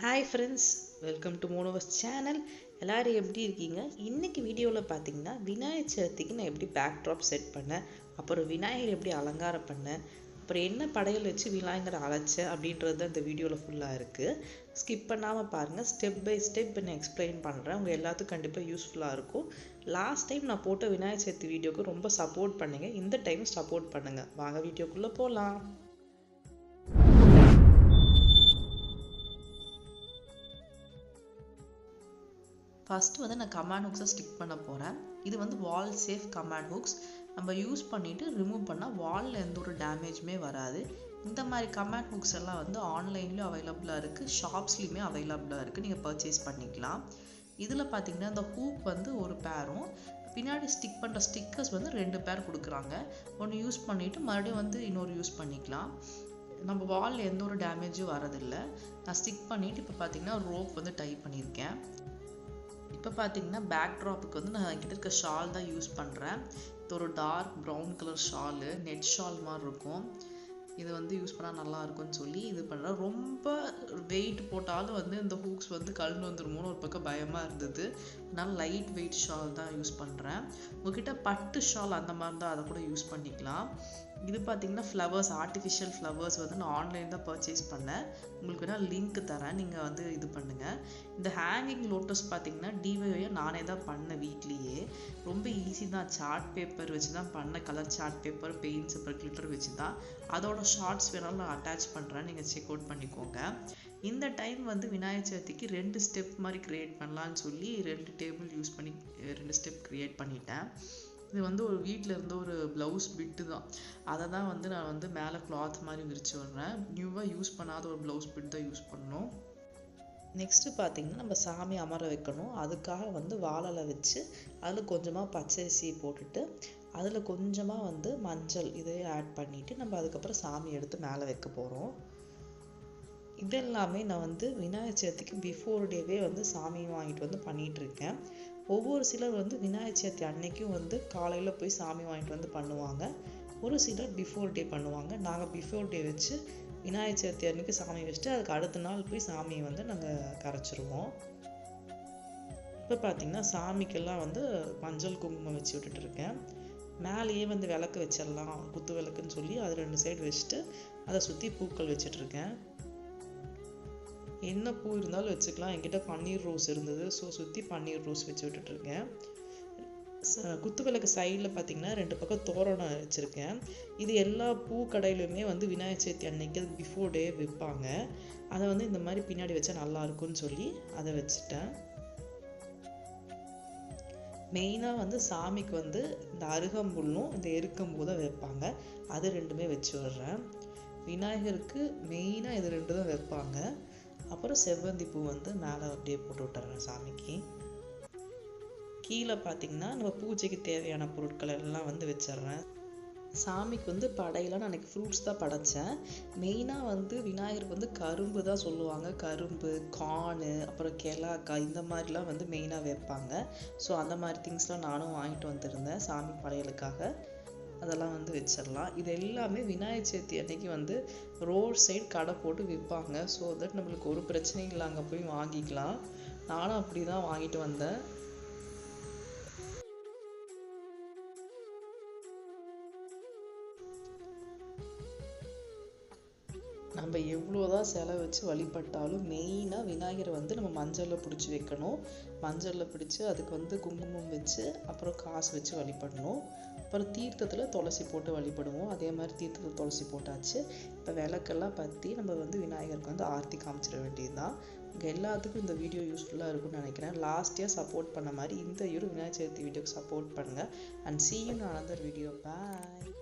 Hi friends, welcome to மோனோவஸ் channel. எல்லோரும் எப்படி இருக்கீங்க? இன்றைக்கி வீடியோவில் பார்த்தீங்கன்னா விநாயகர் சதுர்த்திக்கு நான் எப்படி பேக்ட்ராப் செட் பண்ணேன், அப்புறம் விநாயகர் எப்படி அலங்காரம் பண்ணேன், அப்புறம் என்ன படையல் வச்சு விநாயகரை அழைச்சேன் அப்படின்றது தான் இந்த வீடியோவில் ஃபுல்லாக இருக்குது. ஸ்கிப் பண்ணாமல் பாருங்கள். ஸ்டெப் பை ஸ்டெப் நான் எக்ஸ்பிளைன் பண்ணுறேன். உங்கள் எல்லாத்துக்கும் கண்டிப்பாக யூஸ்ஃபுல்லாக இருக்கும். லாஸ்ட் டைம் நான் போட்ட விநாயகர் சதுர்த்தி வீடியோக்கு ரொம்ப சப்போர்ட் பண்ணுங்க. இந்த டைம் சப்போர்ட் பண்ணுங்கள். வாங்க வீடியோக்குள்ளே போகலாம். ஃபஸ்ட்டு வந்து நான் கமாண்ட் ஹுக்ஸை ஸ்டிக் பண்ண போகிறேன். இது வந்து வால் சேஃப் கமாண்ட் ஹுக்ஸ். நம்ம யூஸ் பண்ணிவிட்டு ரிமூவ் பண்ணால் வாலில் எந்த ஒரு டேமேஜுமே வராது. இந்த மாதிரி கமாண்ட் ஹுக்ஸ் எல்லாம் வந்து ஆன்லைன்லேயும் அவைலபிளாக இருக்குது, ஷாப்ஸ்லேயுமே அவைலபிளாக இருக்குது. நீங்கள் பர்ச்சேஸ் பண்ணிக்கலாம். இதில் பார்த்தீங்கன்னா இந்த ஹூக் வந்து ஒரு பேரும், பின்னாடி ஸ்டிக் பண்ணுற ஸ்டிக்கர்ஸ் வந்து 2 பேர் கொடுக்குறாங்க. ஒன்று யூஸ் பண்ணிவிட்டு மறுபடியும் வந்து இன்னொரு யூஸ் பண்ணிக்கலாம். நம்ம வாலில் எந்த ஒரு டேமேஜும் வரதில்லை. நான் ஸ்டிக் பண்ணிவிட்டு இப்போ பார்த்தீங்கன்னா ரோப் வந்து டைப் பண்ணியிருக்கேன். இப்போ பார்த்தீங்கன்னா பேக்ட்ராப்புக்கு வந்து நான் என்கிட்ட இருக்க ஷால் தான் யூஸ் பண்ணுறேன். இது ஒரு dark brown colour shawl, net shawl மாதிரி இருக்கும். இது வந்து யூஸ் பண்ணால் நல்லா இருக்கும்னு சொல்லி இது பண்ணுறேன். ரொம்ப வெயிட் போட்டாலும் வந்து இந்த ஹூக்ஸ் வந்து கழண்டு வந்துருமோன்னு ஒரு பக்கம் பயமாக இருந்தது. அதனால் லைட் வெயிட் ஷால் தான் யூஸ் பண்ணுறேன். உங்ககிட்ட பட்டு ஷால் அந்த மாதிரி தான் அதை கூட யூஸ் பண்ணிக்கலாம். இது பார்த்தீங்கன்னா ஃப்ளவர்ஸ், ஆர்டிஃபிஷியல் ஃப்ளவர்ஸ் வந்து நான் ஆன்லைன் தான் பர்ச்சேஸ் பண்ணேன். உங்களுக்கு வேணால் லிங்க் தரேன், நீங்கள் வந்து இது பண்ணுங்கள். இந்த ஹேங்கிங் லோட்டஸ் பார்த்தீங்கன்னா டிவையை நானே தான் பண்ணேன் வீட்லேயே. ரொம்ப ஈஸி தான். சார்ட் பேப்பர் வச்சு தான் பண்ணேன். கலர் சார்ட் பேப்பர், பெயிண்ட்ஸ், அப்புறம் கிளிட்டர் வச்சு தான். அதோட ஷார்ட்ஸ் வேணாலும் நான் அட்டாச் பண்ணுறேன், நீங்கள் செக் அவுட் பண்ணிக்கோங்க. இந்த டைம் வந்து விநாயகர் சதுர்த்திக்கு 2 ஸ்டெப் மாதிரி க்ரியேட் பண்ணலான்னு சொல்லி 2 டேபிள் யூஸ் பண்ணி 2 ஸ்டெப் க்ரியேட் பண்ணிட்டேன். இது வந்து ஒரு வீட்டில் இருந்த ஒரு ப்ளவுஸ் பிட்டு தான். அதை தான் வந்து நான் வந்து மேலே கிளாத் மாதிரி விரிச்சு விடுறேன். நியூவாக யூஸ் பண்ணாத ஒரு ப்ளவுஸ் பிட் தான் யூஸ் பண்ணணும். நெக்ஸ்ட்டு பார்த்தீங்கன்னா நம்ம சாமி அமர வைக்கணும். அதுக்காக வந்து வாழலை வச்சு அதில் கொஞ்சமாக பச்சரிசி போட்டுட்டு அதில் கொஞ்சமாக வந்து மஞ்சள் இதையும் ஆட் பண்ணிவிட்டு நம்ம அதுக்கப்புறம் சாமி எடுத்து மேலே வைக்க போகிறோம். இதெல்லாமே நான் வந்து விநாயகர் சதுர்த்திக்கு பிஃபோர் டேவே வந்து சாமி வாங்கிட்டு வந்து பண்ணிகிட்ருக்கேன். ஒவ்வொரு சிலர் வந்து விநாயகர் சதுர்த்தி அன்னைக்கும் வந்து காலையில் போய் சாமி வாங்கிட்டு வந்து பண்ணுவாங்க. ஒரு சிலர் பிஃபோர் டே பண்ணுவாங்க. நாங்கள் பிஃபோர் டே வச்சு விநாயகர் சதுர்த்தி அன்னைக்கு சாமி வச்சுட்டு அதுக்கு அடுத்த நாள் போய் சாமியை வந்து நாங்கள் கரைச்சிருவோம். இப்போ பார்த்தீங்கன்னா சாமிக்கெல்லாம் வந்து மஞ்சள் குங்குமம் வச்சு விட்டுட்டு இருக்கேன். மேலேயே வந்து விளக்கு வச்சிடலாம், குத்து விளக்குன்னு சொல்லி அது 2 சைடு வச்சுட்டு அதை சுற்றி பூக்கள் வச்சிட்ருக்கேன். என்ன பூ இருந்தாலும் வச்சுக்கலாம். என்கிட்ட பன்னீர் ரோஸ் இருந்தது, ஸோ சுற்றி பன்னீர் ரோஸ் வச்சு விட்டுட்ருக்கேன். குத்து விளக்கு சைடில் பார்த்தீங்கன்னா 2 பக்கம் தோரணம் வச்சுருக்கேன். இது எல்லா பூ கடையிலுமே வந்து விநாயகர் சதுர்த்தி அன்னைக்கு பிஃபோர் டே விற்பாங்க. அதை வந்து இந்த மாதிரி பின்னாடி வச்சா நல்லா இருக்கும்னு சொல்லி அதை வச்சுட்டேன். மெயினாக வந்து சாமிக்கு வந்து இந்த அருகம்புல்லும் இந்த எருக்கம்பூ தான் வைப்பாங்க. அது 2மே வச்சு விடுறேன். விநாயகருக்கு மெயினாக இது 2 தான் வைப்பாங்க. அப்புறம் செவ்வந்தி பூ வந்து மேலே அப்படியே போட்டு விட்டுறேன் சாமிக்கு. கீழே பார்த்தீங்கன்னா நம்ம பூஜைக்கு தேவையான பொருட்கள் எல்லாம் வந்து வச்சிட்றேன். சாமிக்கு வந்து படையெல்லாம் நான் அன்றைக்கி ஃப்ரூட்ஸ் தான் படைத்தேன். மெயினாக வந்து விநாயகருக்கு வந்து கரும்பு தான் சொல்லுவாங்க. கரும்பு, கார்னு, அப்புறம் கெலாக்காய் இந்த மாதிரிலாம் வந்து மெயினாக வைப்பாங்க. ஸோ அந்த மாதிரி திங்ஸ்லாம் நானும் வாங்கிட்டு வந்திருந்தேன் சாமி படையலுக்காக. அதெல்லாம் வந்து வச்சிடலாம். இது எல்லாமே விநாயகர் சதுர்த்தி அன்னைக்கு வந்து ரோட் சைடு கடை போட்டு விற்பாங்க. ஸோ தட் நம்மளுக்கு ஒரு பிரச்சனையும் இல்லை, அங்கே போய் வாங்கிக்கலாம். நானும் அப்படி தான் வாங்கிட்டு வந்தேன். நம்ம எவ்வளோதான் செலவு வச்சு வழிபட்டாலும் மெயினாக விநாயகரை வந்து நம்ம மஞ்சளில் பிடிச்சி வைக்கணும். மஞ்சளில் பிடிச்சி அதுக்கு வந்து குங்குமம் வச்சு அப்புறம் காசு வச்சு வழிபடணும். அப்புறம் தீர்த்தத்தில் துளசி போட்டு வழிபடுவோம். அதே மாதிரி தீர்த்தத்தில் துளசி போட்டாச்சு. இப்போ விளக்கெல்லாம் பற்றி நம்ம வந்து விநாயகருக்கு வந்து ஆர்த்தி காமிச்சிட வேண்டியது தான். உங்கள் எல்லாத்துக்கும் இந்த வீடியோ யூஸ்ஃபுல்லாக இருக்கும்னு நினைக்கிறேன். லாஸ்ட் இயர் சப்போர்ட் பண்ண மாதிரி இந்த இயர் விநாயகர் சதுர்த்தி வீடியோக்கு சப்போர்ட் பண்ணுங்கள். And see you in another video. Bye.